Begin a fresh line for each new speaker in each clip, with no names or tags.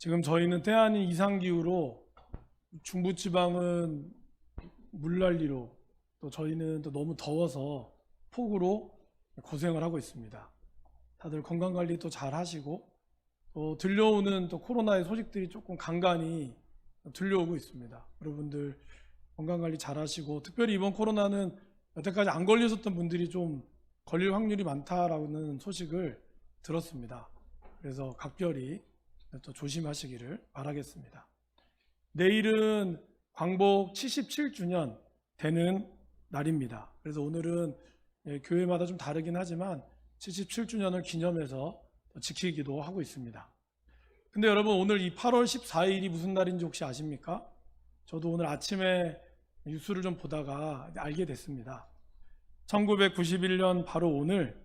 지금 저희는 때 아닌 이상기후로 중부지방은 물난리로, 또 저희는 또 너무 더워서 폭우로 고생을 하고 있습니다. 다들 건강관리 또 잘 하시고, 또 들려오는 또 코로나의 소식들이 조금 간간히 들려오고 있습니다. 여러분들 건강관리 잘 하시고, 특별히 이번 코로나는 여태까지 안 걸리셨던 분들이 좀 걸릴 확률이 많다라는 소식을 들었습니다. 그래서 각별히 또 조심하시기를 바라겠습니다. 내일은 광복 77주년 되는 날입니다. 그래서 오늘은 교회마다 좀 다르긴 하지만 77주년을 기념해서 지키기도 하고 있습니다. 근데 여러분, 오늘 이 8월 14일이 무슨 날인지 혹시 아십니까? 저도 오늘 아침에 뉴스를 좀 보다가 알게 됐습니다. 1991년 바로 오늘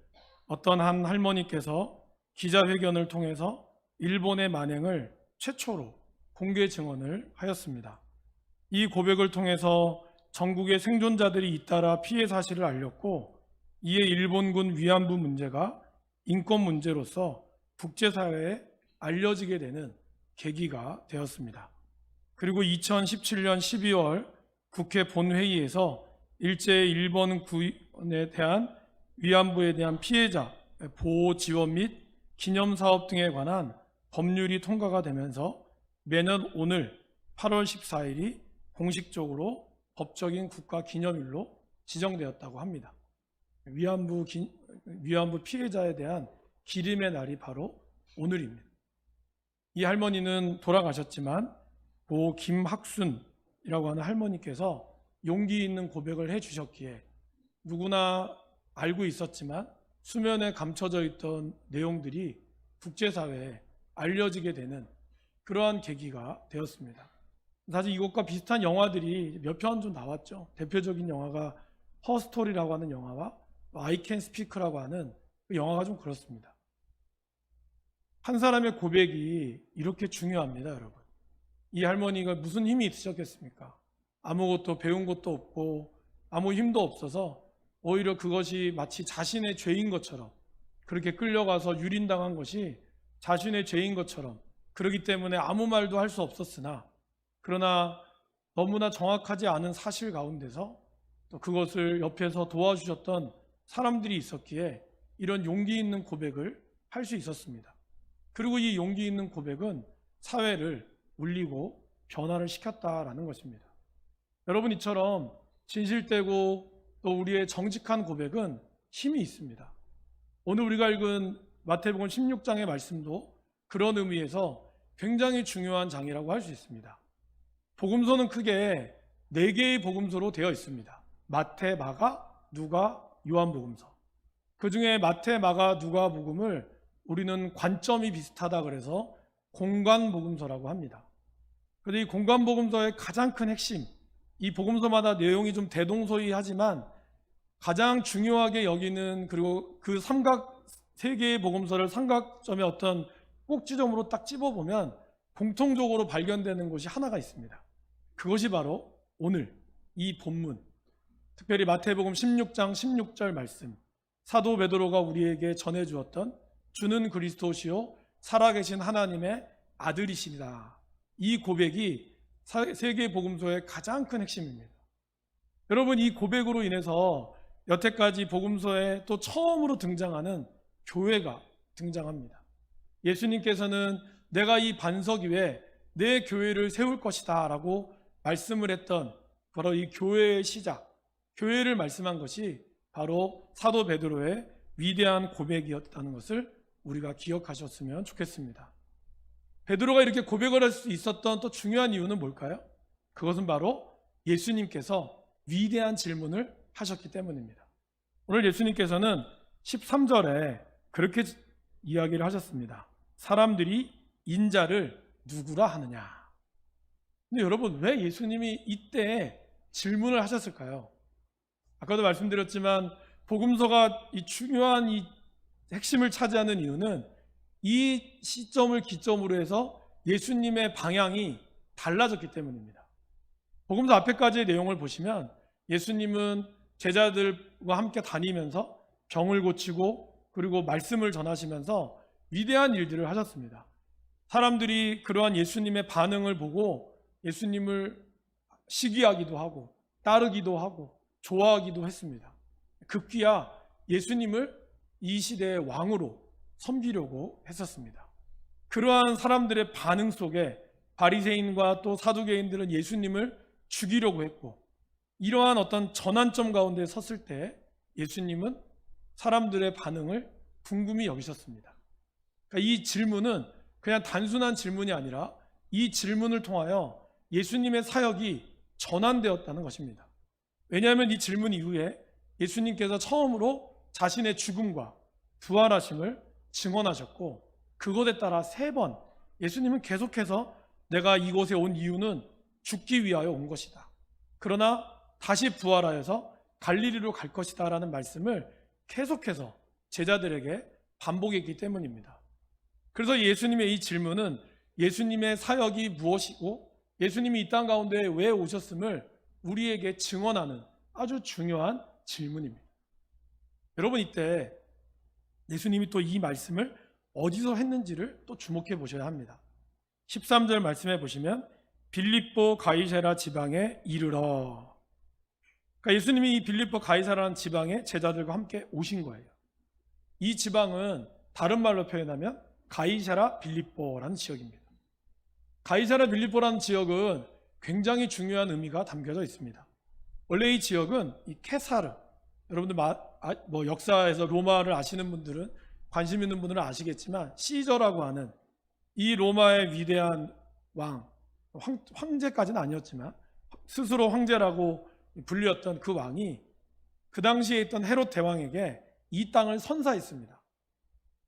어떤 한 할머니께서 기자회견을 통해서 일본의 만행을 최초로 공개 증언을 하였습니다. 이 고백을 통해서 전국의 생존자들이 잇따라 피해 사실을 알렸고, 이에 일본군 위안부 문제가 인권 문제로서 국제사회에 알려지게 되는 계기가 되었습니다. 그리고 2017년 12월 국회 본회의에서 일제의 일본군에 대한 위안부에 대한 피해자 보호 지원 및 기념사업 등에 관한 법률이 통과가 되면서 매년 오늘 8월 14일이 공식적으로 법적인 국가기념일로 지정되었다고 합니다. 위안부 피해자에 대한 기림의 날이 바로 오늘입니다. 이 할머니는 돌아가셨지만 고 김학순이라고 하는 할머니께서 용기 있는 고백을 해주셨기에 누구나 알고 있었지만 수면에 감춰져 있던 내용들이 국제사회에 알려지게 되는 그러한 계기가 되었습니다. 사실 이것과 비슷한 영화들이 몇 편 좀 나왔죠. 대표적인 영화가 허스토리라고 하는 영화와 I Can Speak라고 하는 그 영화가 좀 그렇습니다. 한 사람의 고백이 이렇게 중요합니다, 여러분. 이 할머니가 무슨 힘이 있으셨겠습니까? 아무것도 배운 것도 없고 아무 힘도 없어서 오히려 그것이 마치 자신의 죄인 것처럼, 그렇게 끌려가서 유린당한 것이 자신의 죄인 것처럼, 그렇기 때문에 아무 말도 할 수 없었으나, 그러나 너무나 정확하지 않은 사실 가운데서 또 그것을 옆에서 도와주셨던 사람들이 있었기에 이런 용기 있는 고백을 할 수 있었습니다. 그리고 이 용기 있는 고백은 사회를 울리고 변화를 시켰다라는 것입니다. 여러분, 이처럼 진실되고 또 우리의 정직한 고백은 힘이 있습니다. 오늘 우리가 읽은 마태복음 16장의 말씀도 그런 의미에서 굉장히 중요한 장이라고 할 수 있습니다. 복음서는 크게 4개의 복음서로 되어 있습니다. 마태, 마가, 누가, 요한복음서. 그 중에 마태, 마가, 누가 복음을 우리는 관점이 비슷하다 그래서 공관복음서라고 합니다. 그런데 이 공관복음서의 가장 큰 핵심, 이 복음서마다 내용이 좀 대동소이하지만 가장 중요하게 여기는, 그리고 그 세 개의 복음서를 삼각점의 어떤 꼭지점으로 딱 찝어보면 공통적으로 발견되는 것이 하나가 있습니다. 그것이 바로 오늘 이 본문, 특별히 마태복음 16장 16절 말씀, 사도 베드로가 우리에게 전해주었던 주는 그리스도시요 살아계신 하나님의 아들이시니다. 이 고백이 세 개의 복음서의 가장 큰 핵심입니다. 여러분, 이 고백으로 인해서 여태까지 복음서에 또 처음으로 등장하는 교회가 등장합니다. 예수님께서는 내가 이 반석 위에 내 교회를 세울 것이다 라고 말씀을 했던 바로 이 교회의 시작, 교회를 말씀한 것이 바로 사도 베드로의 위대한 고백이었다는 것을 우리가 기억하셨으면 좋겠습니다. 베드로가 이렇게 고백을 할 수 있었던 또 중요한 이유는 뭘까요? 그것은 바로 예수님께서 위대한 질문을 하셨기 때문입니다. 오늘 예수님께서는 13절에 그렇게 이야기를 하셨습니다. 사람들이 인자를 누구라 하느냐. 근데 여러분, 왜 예수님이 이때 질문을 하셨을까요? 아까도 말씀드렸지만 복음서가 이 중요한 이 핵심을 차지하는 이유는 이 시점을 기점으로 해서 예수님의 방향이 달라졌기 때문입니다. 복음서 앞에까지의 내용을 보시면 예수님은 제자들과 함께 다니면서 병을 고치고 그리고 말씀을 전하시면서 위대한 일들을 하셨습니다. 사람들이 그러한 예수님의 반응을 보고 예수님을 시기하기도 하고 따르기도 하고 좋아하기도 했습니다. 급기야 예수님을 이 시대의 왕으로 섬기려고 했었습니다. 그러한 사람들의 반응 속에 바리새인과 또 사두개인들은 예수님을 죽이려고 했고, 이러한 어떤 전환점 가운데 섰을 때 예수님은 사람들의 반응을 궁금히 여기셨습니다. 그러니까 이 질문은 그냥 단순한 질문이 아니라 이 질문을 통하여 예수님의 사역이 전환되었다는 것입니다. 왜냐하면 이 질문 이후에 예수님께서 처음으로 자신의 죽음과 부활하심을 증언하셨고, 그것에 따라 3번 예수님은 계속해서 내가 이곳에 온 이유는 죽기 위하여 온 것이다, 그러나 다시 부활하여서 갈릴리로 갈 것이다 라는 말씀을 계속해서 제자들에게 반복했기 때문입니다. 그래서 예수님의 이 질문은 예수님의 사역이 무엇이고 예수님이 이 땅 가운데 왜 오셨음을 우리에게 증언하는 아주 중요한 질문입니다. 여러분, 이때 예수님이 또 이 말씀을 어디서 했는지를 또 주목해 보셔야 합니다. 13절 말씀해 보시면 빌립보 가이사랴 지방에 이르러, 그러니까 예수님이 이 빌립보 가이사랴라는 지방에 제자들과 함께 오신 거예요. 이 지방은 다른 말로 표현하면 가이사랴 빌립보라는 지역입니다. 가이사랴 빌립보라는 지역은 굉장히 중요한 의미가 담겨져 있습니다. 원래 이 지역은 이 케사르, 여러분들 역사에서 로마를 아시는 분들은, 관심 있는 분들은 아시겠지만 시저라고 하는 이 로마의 위대한 왕, 황제까지는 아니었지만 스스로 황제라고 불렸던 그 왕이 그 당시에 있던 헤롯 대왕에게 이 땅을 선사했습니다.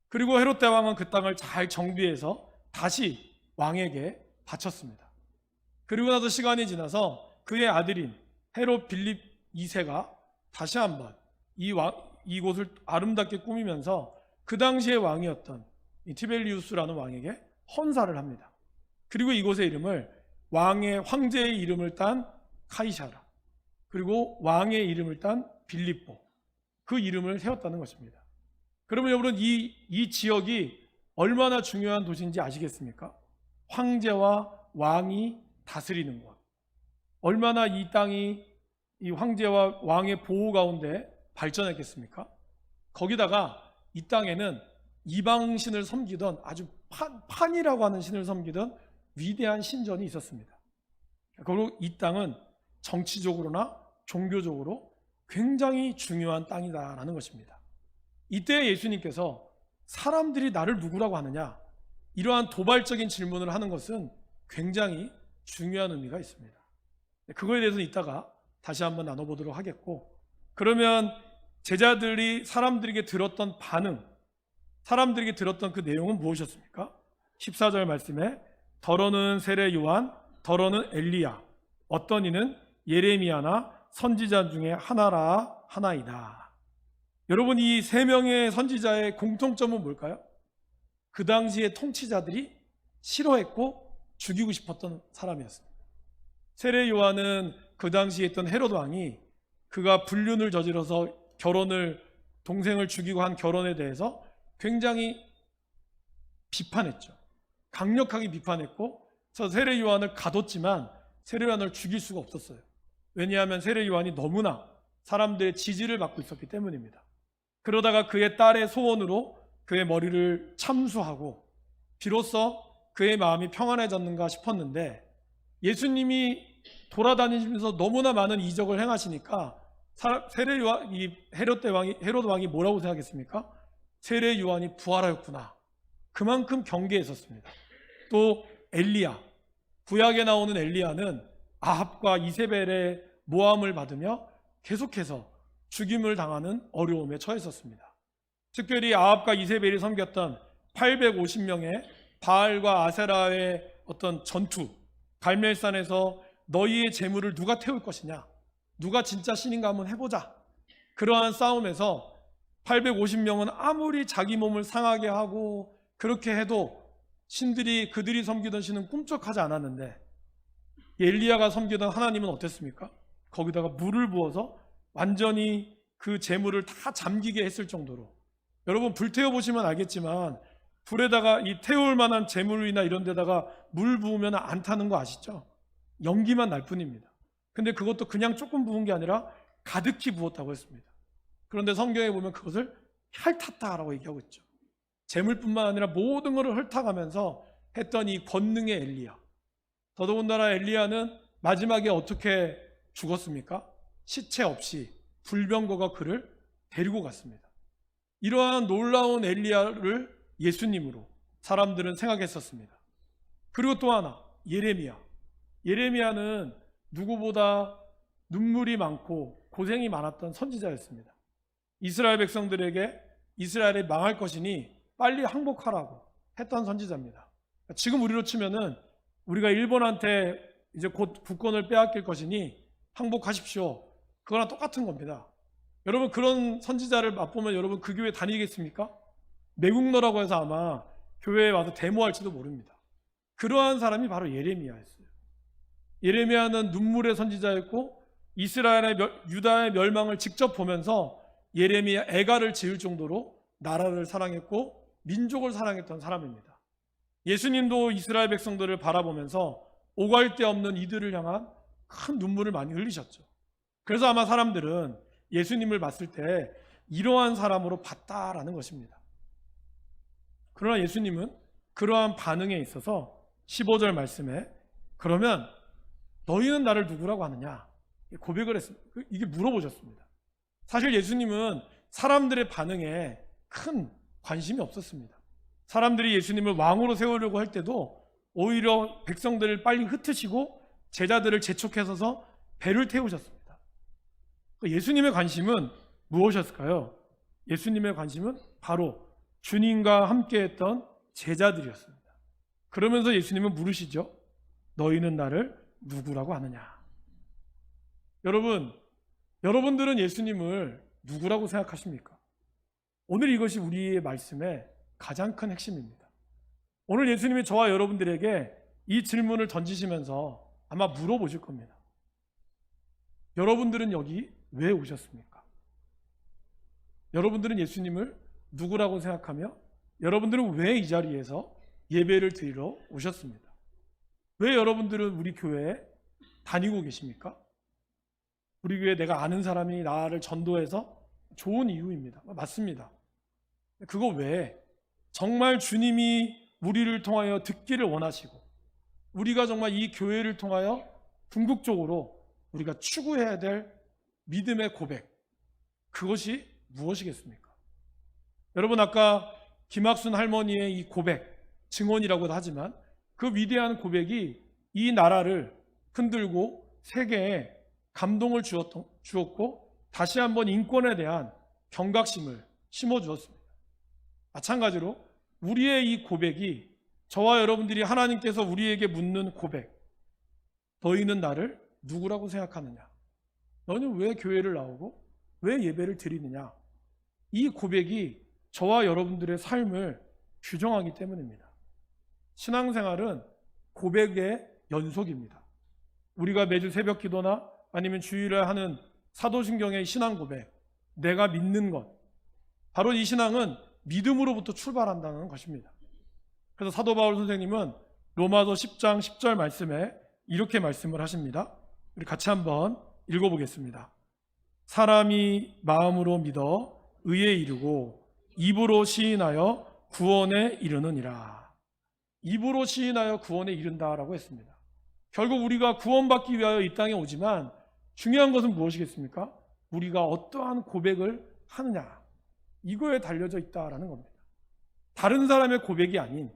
그리고 헤롯 대왕은 그 땅을 잘 정비해서 다시 왕에게 바쳤습니다. 그리고 나서 시간이 지나서 그의 아들인 헤롯 빌립 2세가 다시 한번 이곳을 아름답게 꾸미면서 그 당시의 왕이었던 이 티벨리우스라는 왕에게 헌사를 합니다. 그리고 이곳의 이름을 황제의 이름을 딴 카이사라, 그리고 왕의 이름을 딴 빌립보, 그 이름을 세웠다는 것입니다. 그러면 여러분, 이 지역이 얼마나 중요한 도시인지 아시겠습니까? 황제와 왕이 다스리는 곳, 얼마나 이 땅이 이 황제와 왕의 보호 가운데 발전했겠습니까? 거기다가 이 땅에는 이방신을 섬기던 아주 판이라고 하는 신을 섬기던 위대한 신전이 있었습니다. 그리고 이 땅은 정치적으로나 종교적으로 굉장히 중요한 땅이다라는 것입니다. 이때 예수님께서 사람들이 나를 누구라고 하느냐, 이러한 도발적인 질문을 하는 것은 굉장히 중요한 의미가 있습니다. 그거에 대해서는 이따가 다시 한번 나눠보도록 하겠고, 그러면 제자들이 사람들에게 들었던 반응, 사람들에게 들었던 그 내용은 무엇이었습니까? 14절 말씀에 더러는 세례 요한, 더러는 엘리야, 어떤 이는 예레미야나 선지자 중에 하나이다. 여러분, 이 3명의 선지자의 공통점은 뭘까요? 그 당시의 통치자들이 싫어했고 죽이고 싶었던 사람이었습니다. 세례 요한은 그 당시에 있던 헤롯 왕이 그가 불륜을 저질러서 동생을 죽이고 한 결혼에 대해서 굉장히 비판했죠. 강력하게 비판했고, 그래서 세례 요한을 가뒀지만 세례 요한을 죽일 수가 없었어요. 왜냐하면 세례 요한이 너무나 사람들의 지지를 받고 있었기 때문입니다. 그러다가 그의 딸의 소원으로 그의 머리를 참수하고 비로소 그의 마음이 평안해졌는가 싶었는데, 예수님이 돌아다니면서 너무나 많은 이적을 행하시니까 세례 요한, 이 헤롯 왕이 뭐라고 생각했습니까? 세례 요한이 부활하였구나. 그만큼 경계했었습니다. 또 엘리야, 구약에 나오는 엘리야는 아합과 이세벨의 모함을 받으며 계속해서 죽임을 당하는 어려움에 처했었습니다. 특별히 아합과 이세벨이 섬겼던 850명의 바알과 아세라의 어떤 전투, 갈멜산에서 너희의 재물을 누가 태울 것이냐, 누가 진짜 신인가 한번 해보자, 그러한 싸움에서 850명은 아무리 자기 몸을 상하게 하고 그렇게 해도 그들이 섬기던 신은 꿈쩍하지 않았는데, 엘리야가 섬기던 하나님은 어땠습니까? 거기다가 물을 부어서 완전히 그 재물을 다 잠기게 했을 정도로, 여러분 불태워 보시면 알겠지만 불에다가 이 태울 만한 재물이나 이런 데다가 물 부으면 안 타는 거 아시죠? 연기만 날 뿐입니다. 근데 그것도 그냥 조금 부은 게 아니라 가득히 부었다고 했습니다. 그런데 성경에 보면 그것을 핥았다라고 얘기하고 있죠. 재물뿐만 아니라 모든 것을 훑어가면서 했던 이 권능의 엘리야. 더더군다나 엘리야는 마지막에 어떻게 죽었습니까? 시체 없이 불병거가 그를 데리고 갔습니다. 이러한 놀라운 엘리야를 예수님으로 사람들은 생각했었습니다. 그리고 또 하나, 예레미야. 예레미야는 누구보다 눈물이 많고 고생이 많았던 선지자였습니다. 이스라엘 백성들에게 이스라엘이 망할 것이니 빨리 항복하라고 했던 선지자입니다. 지금 우리로 치면은 우리가 일본한테 이제 곧 국권을 빼앗길 것이니 항복하십시오. 그거랑 똑같은 겁니다. 여러분, 그런 선지자를 맛보면 여러분 그 교회 다니겠습니까? 매국노라고 해서 아마 교회에 와서 데모할지도 모릅니다. 그러한 사람이 바로 예레미야였어요. 예레미야는 눈물의 선지자였고 이스라엘의 유다의 멸망을 직접 보면서 예레미야 애가를 지을 정도로 나라를 사랑했고 민족을 사랑했던 사람입니다. 예수님도 이스라엘 백성들을 바라보면서 오갈 데 없는 이들을 향한 큰 눈물을 많이 흘리셨죠. 그래서 아마 사람들은 예수님을 봤을 때 이러한 사람으로 봤다라는 것입니다. 그러나 예수님은 그러한 반응에 있어서 15절 말씀에 그러면 너희는 나를 누구라고 하느냐 고백을 했습니다. 이게 물어보셨습니다. 사실 예수님은 사람들의 반응에 큰 관심이 없었습니다. 사람들이 예수님을 왕으로 세우려고 할 때도 오히려 백성들을 빨리 흩으시고 제자들을 재촉해서서 배를 태우셨습니다. 예수님의 관심은 무엇이었을까요? 예수님의 관심은 바로 주님과 함께했던 제자들이었습니다. 그러면서 예수님은 물으시죠. 너희는 나를 누구라고 하느냐? 여러분들은 예수님을 누구라고 생각하십니까? 오늘 이것이 우리의 말씀의 가장 큰 핵심입니다. 오늘 예수님이 저와 여러분들에게 이 질문을 던지시면서 아마 물어보실 겁니다. 여러분들은 여기 왜 오셨습니까? 여러분들은 예수님을 누구라고 생각하며 여러분들은 왜 이 자리에서 예배를 드리러 오셨습니다? 왜 여러분들은 우리 교회에 다니고 계십니까? 우리 교회에 내가 아는 사람이 나를 전도해서 좋은 이유입니다. 맞습니다. 그거 외에 정말 주님이 우리를 통하여 듣기를 원하시고 우리가 정말 이 교회를 통하여 궁극적으로 우리가 추구해야 될 믿음의 고백, 그것이 무엇이겠습니까? 여러분, 아까 김학순 할머니의 이 고백, 증언이라고도 하지만 그 위대한 고백이 이 나라를 흔들고 세계에 감동을 주었고 다시 한번 인권에 대한 경각심을 심어주었습니다. 마찬가지로 우리의 이 고백이 저와 여러분들이 하나님께서 우리에게 묻는 고백, 너희는 나를 누구라고 생각하느냐? 너는 왜 교회를 나오고 왜 예배를 드리느냐? 이 고백이 저와 여러분들의 삶을 규정하기 때문입니다. 신앙생활은 고백의 연속입니다. 우리가 매주 새벽 기도나 아니면 주일에 하는 사도신경의 신앙 고백, 내가 믿는 것, 바로 이 신앙은 믿음으로부터 출발한다는 것입니다. 그래서 사도 바울 선생님은 로마서 10장 10절 말씀에 이렇게 말씀을 하십니다. 우리 같이 한번 읽어보겠습니다. 사람이 마음으로 믿어 의에 이르고 입으로 시인하여 구원에 이르느니라. 입으로 시인하여 구원에 이른다라고 했습니다. 결국 우리가 구원받기 위하여 이 땅에 오지만 중요한 것은 무엇이겠습니까? 우리가 어떠한 고백을 하느냐, 이거에 달려져 있다라는 겁니다. 다른 사람의 고백이 아닌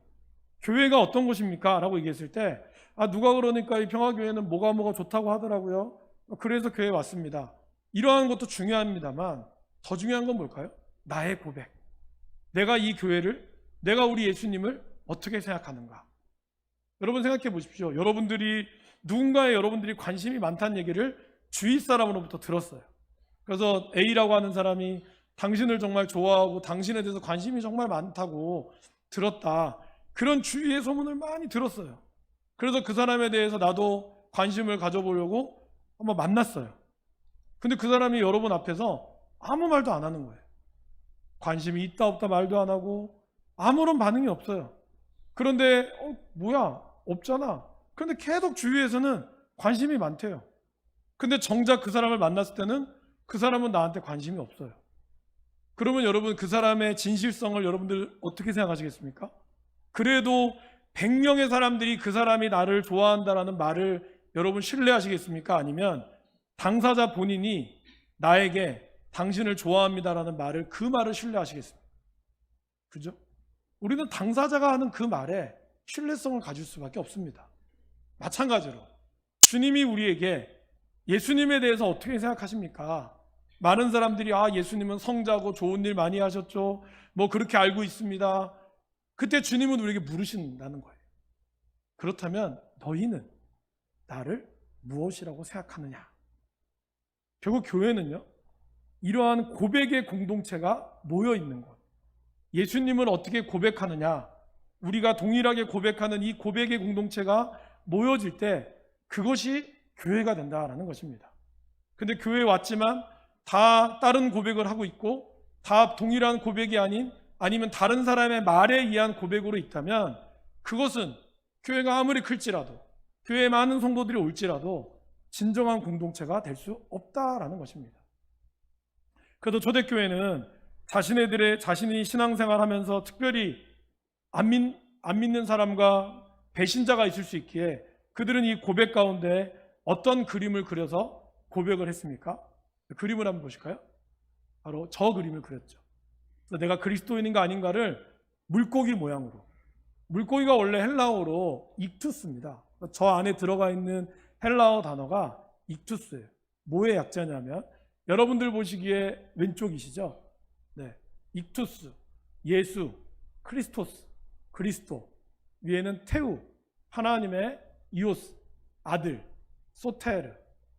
교회가 어떤 곳입니까? 라고 얘기했을 때 누가 그러니까 이 평화교회는 뭐가 좋다고 하더라고요. 그래서 교회에 왔습니다. 이러한 것도 중요합니다만 더 중요한 건 뭘까요? 나의 고백. 내가 이 교회를, 내가 우리 예수님을 어떻게 생각하는가? 여러분 생각해 보십시오. 여러분들이 관심이 많다는 얘기를 주위 사람으로부터 들었어요. 그래서 A라고 하는 사람이 당신을 정말 좋아하고 당신에 대해서 관심이 정말 많다고 들었다. 그런 주위의 소문을 많이 들었어요. 그래서 그 사람에 대해서 나도 관심을 가져보려고 한번 만났어요. 근데 그 사람이 여러분 앞에서 아무 말도 안 하는 거예요. 관심이 있다 없다 말도 안 하고 아무런 반응이 없어요. 그런데 뭐야? 없잖아. 그런데 계속 주위에서는 관심이 많대요. 근데 정작 그 사람을 만났을 때는 그 사람은 나한테 관심이 없어요. 그러면 여러분 그 사람의 진실성을 여러분들 어떻게 생각하시겠습니까? 그래도 100명의 사람들이 그 사람이 나를 좋아한다라는 말을 여러분 신뢰하시겠습니까? 아니면 당사자 본인이 나에게 당신을 좋아합니다라는 말을 그 말을 신뢰하시겠습니까? 그죠? 우리는 당사자가 하는 그 말에 신뢰성을 가질 수밖에 없습니다. 마찬가지로 주님이 우리에게 예수님에 대해서 어떻게 생각하십니까? 많은 사람들이 예수님은 성자고 좋은 일 많이 하셨죠. 뭐 그렇게 알고 있습니다. 그때 주님은 우리에게 물으신다는 거예요. 그렇다면 너희는 나를 무엇이라고 생각하느냐? 결국 교회는요, 이러한 고백의 공동체가 모여 있는 곳. 예수님을 어떻게 고백하느냐? 우리가 동일하게 고백하는 이 고백의 공동체가 모여질 때 그것이 교회가 된다는 것입니다. 근데 교회에 왔지만 다 다른 고백을 하고 있고 다 동일한 고백이 아니면 다른 사람의 말에 의한 고백으로 있다면 그것은 교회가 아무리 클지라도 교회에 많은 성도들이 올지라도 진정한 공동체가 될 수 없다라는 것입니다. 그래도 초대교회는 자신이 신앙생활하면서 특별히 안 믿는 사람과 배신자가 있을 수 있기에 그들은 이 고백 가운데 어떤 그림을 그려서 고백을 했습니까? 그림을 한번 보실까요? 바로 저 그림을 그렸죠. 내가 그리스도인인가 아닌가를 물고기 모양으로. 물고기가 원래 헬라어로 익투스입니다. 저 안에 들어가 있는 헬라어 단어가 익투스예요. 뭐의 약자냐면 여러분들 보시기에 왼쪽이시죠? 네, 익투스, 예수, 크리스토스, 그리스도. 위에는 테우, 하나님의 이오스, 아들, 소테르,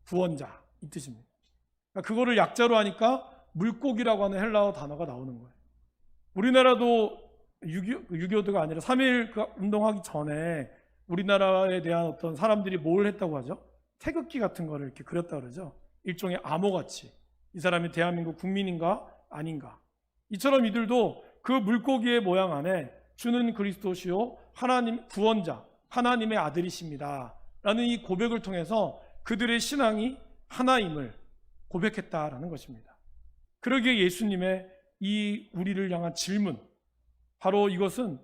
구원자 이 뜻입니다. 그러니까 그거를 약자로 하니까 물고기라고 하는 헬라어 단어가 나오는 거예요. 우리나라도 6.25가 아니라 3.1 운동하기 전에 우리나라에 대한 어떤 사람들이 뭘 했다고 하죠? 태극기 같은 거를 이렇게 그렸다 그러죠. 일종의 암호같이 이 사람이 대한민국 국민인가 아닌가. 이처럼 이들도 그 물고기의 모양 안에 주는 그리스도시요 하나님 구원자 하나님의 아들이십니다 라는 이 고백을 통해서 그들의 신앙이 하나임을 고백했다라는 것입니다. 그러기에 예수님의 이 우리를 향한 질문, 바로 이것은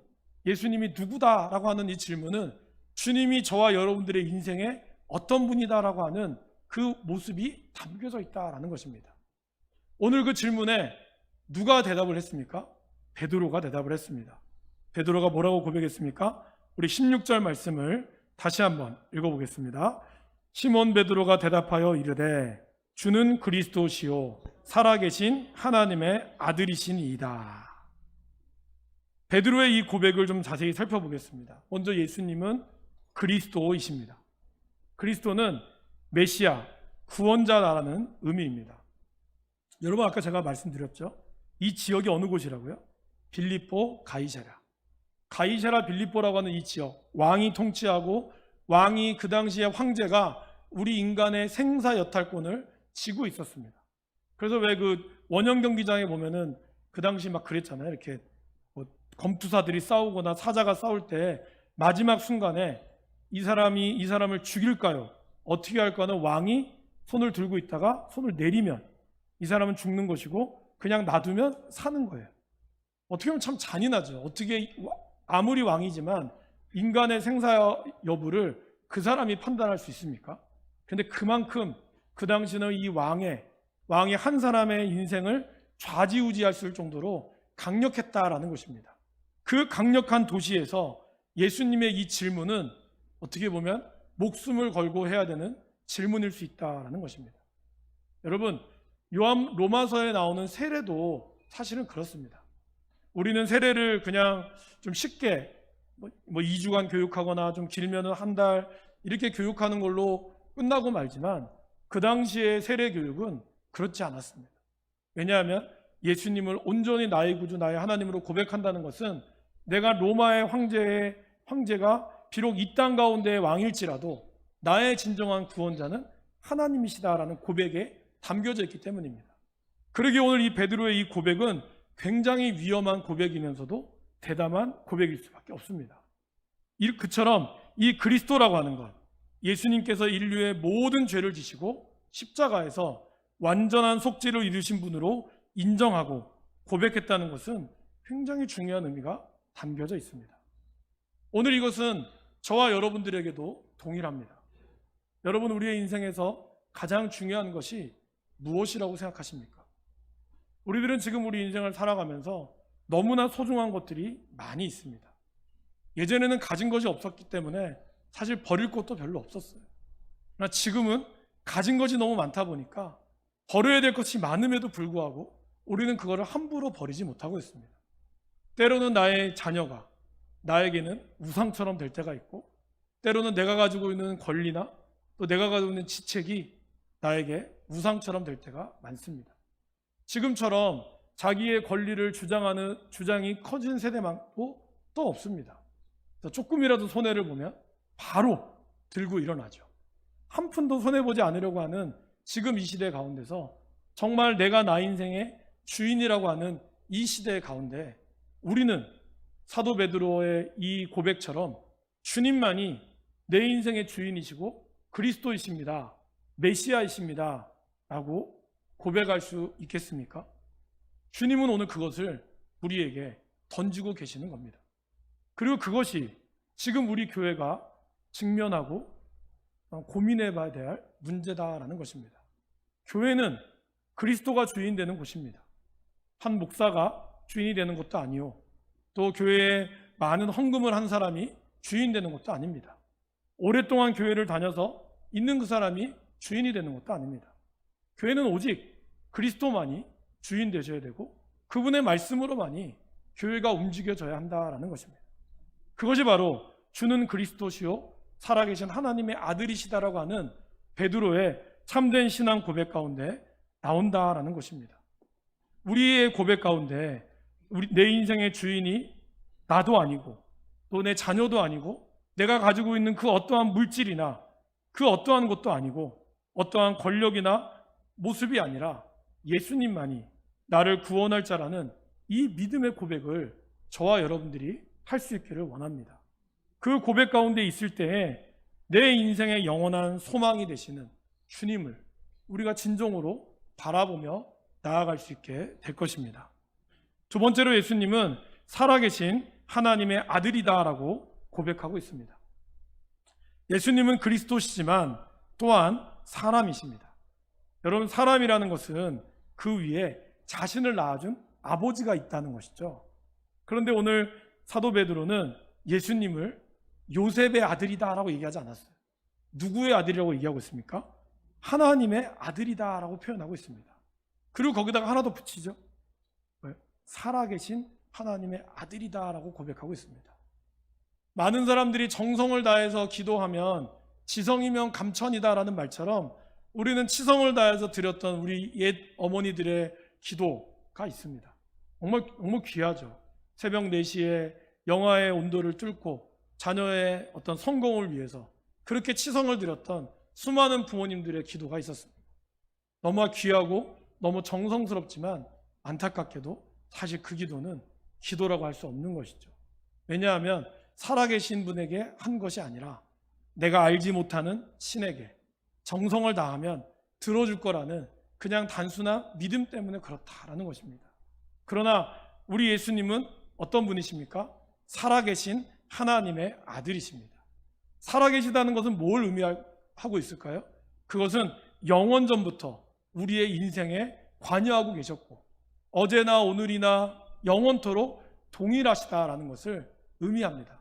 예수님이 누구다라고 하는 이 질문은 주님이 저와 여러분들의 인생에 어떤 분이다라고 하는 그 모습이 담겨져 있다라는 것입니다. 오늘 그 질문에 누가 대답을 했습니까? 베드로가 대답을 했습니다. 베드로가 뭐라고 고백했습니까? 우리 16절 말씀을 다시 한번 읽어보겠습니다. 시몬 베드로가 대답하여 이르되 주는 그리스도시요 살아계신 하나님의 아들이시니이다. 베드로의 이 고백을 좀 자세히 살펴보겠습니다. 먼저 예수님은 그리스도이십니다. 그리스도는 메시아, 구원자라는 의미입니다. 여러분 아까 제가 말씀드렸죠? 이 지역이 어느 곳이라고요? 빌립보 가이사랴. 가이사랴 빌립보라고 하는 이 지역, 왕이 통치하고 왕이 그 당시에 황제가 우리 인간의 생사 여탈권을 쥐고 있었습니다. 그래서 왜 그 원형 경기장에 보면은 그 당시 막 그랬잖아요. 이렇게 뭐 검투사들이 싸우거나 사자가 싸울 때 마지막 순간에 이 사람을 죽일까요? 어떻게 할까는 왕이 손을 들고 있다가 손을 내리면 이 사람은 죽는 것이고 그냥 놔두면 사는 거예요. 어떻게 보면 참 잔인하죠. 어떻게 아무리 왕이지만 인간의 생사 여부를 그 사람이 판단할 수 있습니까? 근데 그만큼 그 당시는 이 왕이 한 사람의 인생을 좌지우지했을 정도로 강력했다라는 것입니다. 그 강력한 도시에서 예수님의 이 질문은 어떻게 보면 목숨을 걸고 해야 되는 질문일 수 있다라는 것입니다. 여러분, 로마서에 나오는 세례도 사실은 그렇습니다. 우리는 세례를 그냥 좀 쉽게 뭐 2주간 교육하거나 좀 길면은 한 달 이렇게 교육하는 걸로 끝나고 말지만 그 당시의 세례 교육은 그렇지 않았습니다. 왜냐하면 예수님을 온전히 나의 구주, 나의 하나님으로 고백한다는 것은 내가 로마의 황제가 비록 이 땅 가운데의 왕일지라도 나의 진정한 구원자는 하나님이시다라는 고백에 담겨져 있기 때문입니다. 그러기에 오늘 이 베드로의 이 고백은 굉장히 위험한 고백이면서도 대담한 고백일 수밖에 없습니다. 그처럼 이 그리스도라고 하는 것, 예수님께서 인류의 모든 죄를 지시고 십자가에서 완전한 속죄를 이루신 분으로 인정하고 고백했다는 것은 굉장히 중요한 의미가 담겨져 있습니다. 오늘 이것은 저와 여러분들에게도 동일합니다. 여러분, 우리의 인생에서 가장 중요한 것이 무엇이라고 생각하십니까? 우리들은 지금 우리 인생을 살아가면서 너무나 소중한 것들이 많이 있습니다. 예전에는 가진 것이 없었기 때문에 사실 버릴 것도 별로 없었어요. 그러나 지금은 가진 것이 너무 많다 보니까 버려야 될 것이 많음에도 불구하고 우리는 그거를 함부로 버리지 못하고 있습니다. 때로는 나의 자녀가 나에게는 우상처럼 될 때가 있고, 때로는 내가 가지고 있는 권리나 또 내가 가지고 있는 지책이 나에게 우상처럼 될 때가 많습니다. 지금처럼 자기의 권리를 주장하는 주장이 커진 세대만도 또 없습니다. 조금이라도 손해를 보면 바로 들고 일어나죠. 한 푼도 손해보지 않으려고 하는 지금 이 시대 가운데서 정말 내가 나 인생의 주인이라고 하는 이 시대 가운데 우리는 사도 베드로의 이 고백처럼 주님만이 내 인생의 주인이시고 그리스도이십니다, 메시아이십니다 라고 고백할 수 있겠습니까? 주님은 오늘 그것을 우리에게 던지고 계시는 겁니다. 그리고 그것이 지금 우리 교회가 직면하고 고민해 봐야 될 문제다라는 것입니다. 교회는 그리스도가 주인 되는 곳입니다. 한 목사가 주인이 되는 것도 아니요, 또 교회에 많은 헌금을 한 사람이 주인 되는 것도 아닙니다. 오랫동안 교회를 다녀서 있는 그 사람이 주인이 되는 것도 아닙니다. 교회는 오직 그리스도만이 주인 되셔야 되고 그분의 말씀으로만이 교회가 움직여져야 한다라는 것입니다. 그것이 바로 주는 그리스도시요 살아계신 하나님의 아들이시다라고 하는 베드로의 참된 신앙 고백 가운데 나온다라는 것입니다. 우리의 고백 가운데 내 인생의 주인이 나도 아니고 또 내 자녀도 아니고 내가 가지고 있는 그 어떠한 물질이나 그 어떠한 것도 아니고 어떠한 권력이나 모습이 아니라 예수님만이 나를 구원할 자라는 이 믿음의 고백을 저와 여러분들이 할 수 있기를 원합니다. 그 고백 가운데 있을 때에 내 인생의 영원한 소망이 되시는 주님을 우리가 진정으로 바라보며 나아갈 수 있게 될 것입니다. 두 번째로 예수님은 살아계신 하나님의 아들이다라고 고백하고 있습니다. 예수님은 그리스도시지만 또한 사람이십니다. 여러분, 사람이라는 것은 그 위에 자신을 낳아준 아버지가 있다는 것이죠. 그런데 오늘 사도 베드로는 예수님을 요셉의 아들이다라고 얘기하지 않았어요. 누구의 아들이라고 얘기하고 있습니까? 하나님의 아들이다라고 표현하고 있습니다. 그리고 거기다가 하나 더 붙이죠. 살아계신 하나님의 아들이다라고 고백하고 있습니다. 많은 사람들이 정성을 다해서 기도하면 지성이면 감천이다라는 말처럼 우리는 치성을 다해서 드렸던 우리 옛 어머니들의 기도가 있습니다. 정말 귀하죠. 새벽 4시에 영하의 온도를 뚫고 자녀의 어떤 성공을 위해서 그렇게 치성을 드렸던 수많은 부모님들의 기도가 있었습니다. 너무 귀하고 너무 정성스럽지만 안타깝게도 사실 그 기도는 기도라고 할 수 없는 것이죠. 왜냐하면 살아계신 분에게 한 것이 아니라 내가 알지 못하는 신에게 정성을 다하면 들어줄 거라는 그냥 단순한 믿음 때문에 그렇다라는 것입니다. 그러나 우리 예수님은 어떤 분이십니까? 살아계신 하나님의 아들이십니다. 살아계시다는 것은 뭘 의미하고 있을까요? 그것은 영원전부터 우리의 인생에 관여하고 계셨고 어제나 오늘이나 영원토록 동일하시다라는 것을 의미합니다.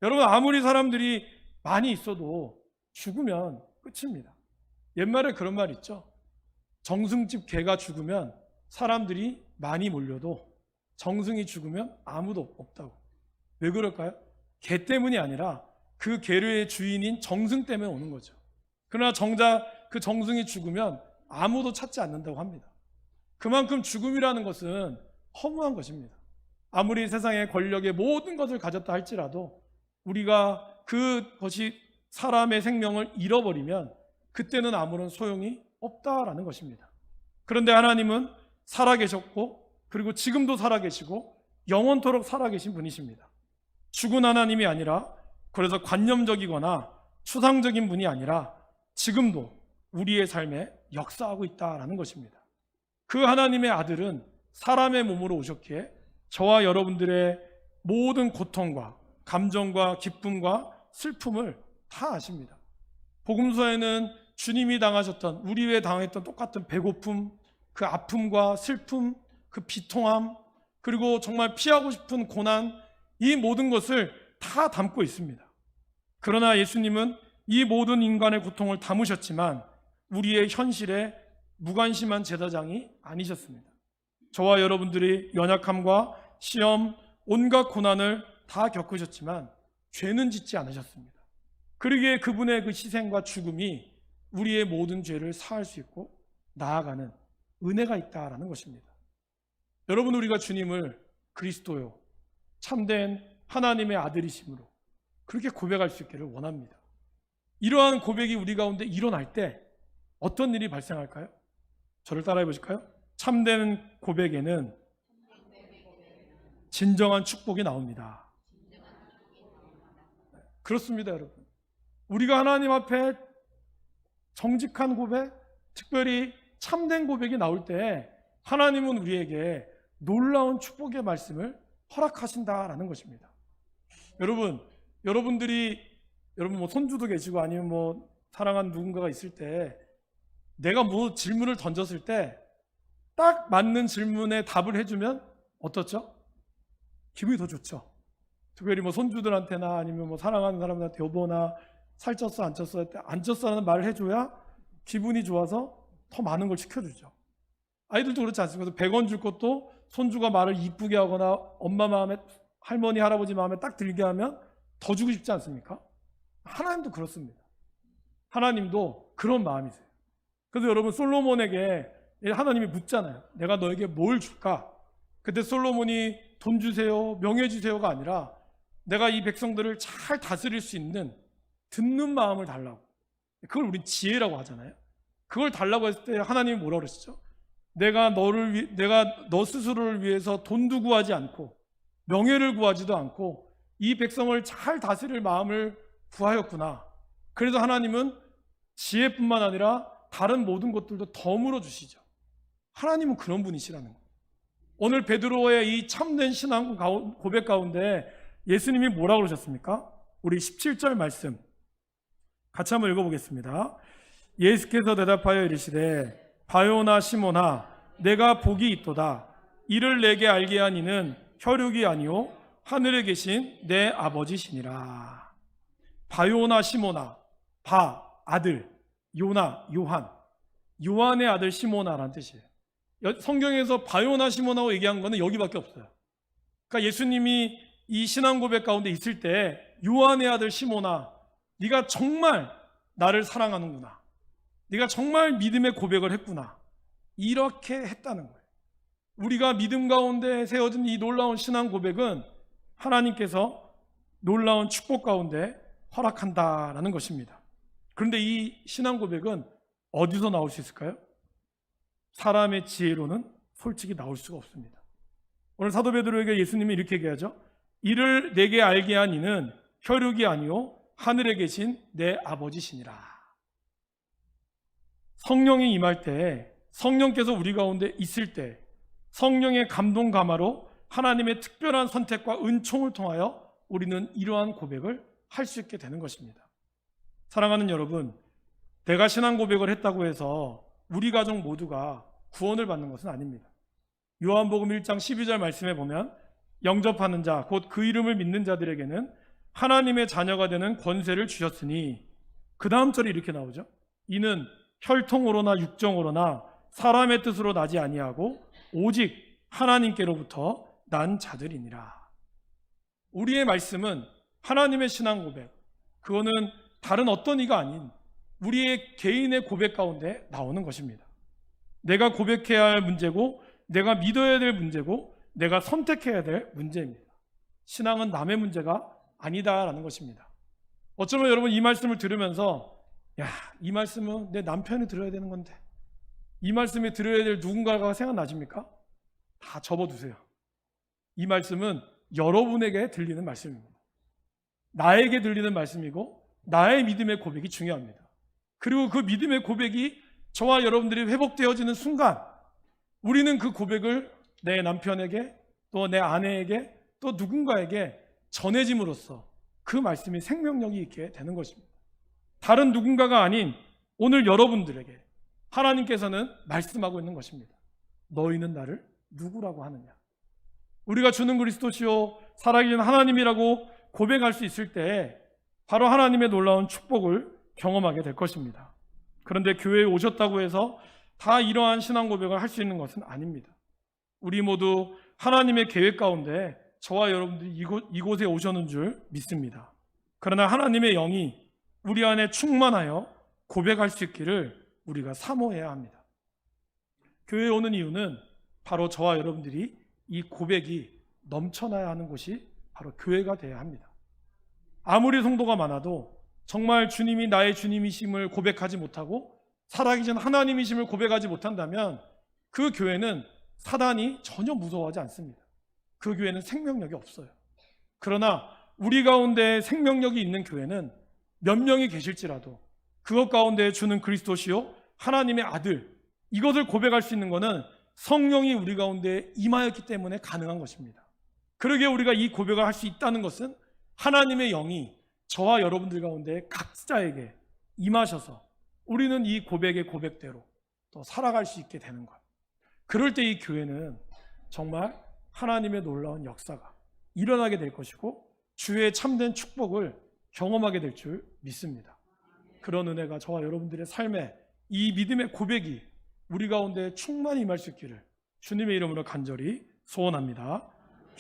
여러분, 아무리 사람들이 많이 있어도 죽으면 끝입니다. 옛말에 그런 말 있죠. 정승집 개가 죽으면 사람들이 많이 몰려도 정승이 죽으면 아무도 없다고. 왜 그럴까요? 개 때문이 아니라 그 개의 주인인 정승 때문에 오는 거죠. 그러나 정작 그 정승이 죽으면 아무도 찾지 않는다고 합니다. 그만큼 죽음이라는 것은 허무한 것입니다. 아무리 세상의 권력의 모든 것을 가졌다 할지라도 우리가 그것이 사람의 생명을 잃어버리면 그때는 아무런 소용이 없다라는 것입니다. 그런데 하나님은 살아계셨고 그리고 지금도 살아계시고 영원토록 살아계신 분이십니다. 죽은 하나님이 아니라, 그래서 관념적이거나 추상적인 분이 아니라 지금도 우리의 삶에 역사하고 있다라는 것입니다. 그 하나님의 아들은 사람의 몸으로 오셨기에 저와 여러분들의 모든 고통과 감정과 기쁨과 슬픔을 다 아십니다. 복음서에는 주님이 당하셨던, 우리 왜 당했던 똑같은 배고픔, 그 아픔과 슬픔, 그 비통함, 그리고 정말 피하고 싶은 고난, 이 모든 것을 다 담고 있습니다. 그러나 예수님은 이 모든 인간의 고통을 담으셨지만 우리의 현실에 무관심한 제사장이 아니셨습니다. 저와 여러분들이 연약함과 시험, 온갖 고난을 다 겪으셨지만 죄는 짓지 않으셨습니다. 그러기에 그분의 그 희생과 죽음이 우리의 모든 죄를 사할 수 있고 나아가는 은혜가 있다라는 것입니다. 여러분, 우리가 주님을 그리스도요, 참된 하나님의 아들이심으로 그렇게 고백할 수 있기를 원합니다. 이러한 고백이 우리 가운데 일어날 때 어떤 일이 발생할까요? 저를 따라해 보실까요? 참된 고백에는 진정한 축복이 나옵니다. 그렇습니다, 여러분. 우리가 하나님 앞에 정직한 고백, 특별히 참된 고백이 나올 때 하나님은 우리에게 놀라운 축복의 말씀을 허락하신다라는 것입니다. 여러분들이 뭐 손주도 계시고 아니면 뭐 사랑하는 누군가가 있을 때 내가 뭐 질문을 던졌을 때 딱 맞는 질문에 답을 해주면 어떻죠? 기분이 더 좋죠. 특별히 뭐 손주들한테나 아니면 뭐 사랑하는 사람들한테 여보나 살쪘어 안 쪘어 할 때 안 쪘어라는 말을 해줘야 기분이 좋아서 더 많은 걸 시켜주죠. 아이들도 그렇지 않습니까? 100원 줄 것도 손주가 말을 이쁘게 하거나 엄마 마음에, 할머니 할아버지 마음에 딱 들게 하면 더 주고 싶지 않습니까? 하나님도 그렇습니다. 하나님도 그런 마음이세요. 그래서 여러분, 솔로몬에게 하나님이 묻잖아요. 내가 너에게 뭘 줄까? 그때 솔로몬이 돈 주세요, 명예 주세요가 아니라 내가 이 백성들을 잘 다스릴 수 있는 듣는 마음을 달라고. 그걸 우린 지혜라고 하잖아요. 그걸 달라고 했을 때 하나님이 뭐라 그러시죠? 내가 너 스스로를 위해서 돈도 구하지 않고 명예를 구하지도 않고 이 백성을 잘 다스릴 마음을 구하였구나. 그래서 하나님은 지혜뿐만 아니라 다른 모든 것들도 덤으로 주시죠. 하나님은 그런 분이시라는 거예요. 오늘 베드로의 이 참된 신앙 고백 가운데 예수님이 뭐라고 그러셨습니까? 우리 17절 말씀 같이 한번 읽어보겠습니다. 예수께서 대답하여 이르시되 바요나 시몬아 내가 복이 있도다. 이를 내게 알게 한 이는 혈육이 아니요 하늘에 계신 내 아버지시니라. 바요나 시몬아, 바 아들, 요나 요한, 요한의 아들 시몬아라는 뜻이에요. 성경에서 바요나 시몬아고 얘기한 거는 여기밖에 없어요. 그러니까 예수님이 이 신앙 고백 가운데 있을 때 요한의 아들 시몬아, 네가 정말 나를 사랑하는구나, 네가 정말 믿음의 고백을 했구나, 이렇게 했다는 거예요. 우리가 믿음 가운데 세워진 이 놀라운 신앙 고백은 하나님께서 놀라운 축복 가운데 허락한다라는 것입니다. 그런데 이 신앙 고백은 어디서 나올 수 있을까요? 사람의 지혜로는 솔직히 나올 수가 없습니다. 오늘 사도 베드로에게 예수님이 이렇게 얘기하죠. 이를 내게 알게 한 이는 혈육이 아니요 하늘에 계신 내 아버지시니라. 성령이 임할 때, 성령께서 우리 가운데 있을 때 성령의 감동 감화로 하나님의 특별한 선택과 은총을 통하여 우리는 이러한 고백을 할 수 있게 되는 것입니다. 사랑하는 여러분, 내가 신앙 고백을 했다고 해서 우리 가족 모두가 구원을 받는 것은 아닙니다. 요한복음 1장 12절 말씀에 보면 영접하는 자, 곧 그 이름을 믿는 자들에게는 하나님의 자녀가 되는 권세를 주셨으니, 그 다음 절이 이렇게 나오죠. 이는 혈통으로나 육정으로나 사람의 뜻으로 나지 아니하고 오직 하나님께로부터 난 자들이니라. 우리의 말씀은 하나님의 신앙 고백, 그거는 다른 어떤 이가 아닌 우리의 개인의 고백 가운데 나오는 것입니다. 내가 고백해야 할 문제고, 내가 믿어야 될 문제고, 내가 선택해야 될 문제입니다. 신앙은 남의 문제가 아니다라는 것입니다. 어쩌면 여러분 이 말씀을 들으면서 이 말씀은 내 남편이 들어야 되는 건데, 이 말씀이 들어야 될 누군가가 생각나십니까? 다 접어두세요. 이 말씀은 여러분에게 들리는 말씀입니다. 나에게 들리는 말씀이고 나의 믿음의 고백이 중요합니다. 그리고 그 믿음의 고백이 저와 여러분들이 회복되어지는 순간 우리는 그 고백을 내 남편에게 또 내 아내에게 또 누군가에게 전해짐으로써 그 말씀이 생명력이 있게 되는 것입니다. 다른 누군가가 아닌 오늘 여러분들에게 하나님께서는 말씀하고 있는 것입니다. 너희는 나를 누구라고 하느냐? 우리가 주는 그리스도시요 살아계신 하나님이라고 고백할 수 있을 때 바로 하나님의 놀라운 축복을 경험하게 될 것입니다. 그런데 교회에 오셨다고 해서 다 이러한 신앙 고백을 할 수 있는 것은 아닙니다. 우리 모두 하나님의 계획 가운데 저와 여러분들이 이곳에 오셨는 줄 믿습니다. 그러나 하나님의 영이 우리 안에 충만하여 고백할 수 있기를 우리가 사모해야 합니다. 교회에 오는 이유는 바로 저와 여러분들이 이 고백이 넘쳐나야 하는 곳이 바로 교회가 되어야 합니다. 아무리 성도가 많아도 정말 주님이 나의 주님이심을 고백하지 못하고 살아계신 하나님이심을 고백하지 못한다면 그 교회는 사단이 전혀 무서워하지 않습니다. 그 교회는 생명력이 없어요. 그러나 우리 가운데 생명력이 있는 교회는 몇 명이 계실지라도 그것 가운데 주는 그리스도시요 하나님의 아들, 이것을 고백할 수 있는 것은 성령이 우리 가운데 임하였기 때문에 가능한 것입니다. 그러기에 우리가 이 고백을 할 수 있다는 것은 하나님의 영이 저와 여러분들 가운데 각자에게 임하셔서 우리는 이 고백의 고백대로 또 살아갈 수 있게 되는 것. 그럴 때 이 교회는 정말 하나님의 놀라운 역사가 일어나게 될 것이고 주의 참된 축복을 경험하게 될 줄 믿습니다. 그런 은혜가 저와 여러분들의 삶에 이 믿음의 고백이 우리 가운데 충만히 임할 수 있기를 주님의 이름으로 간절히 소원합니다.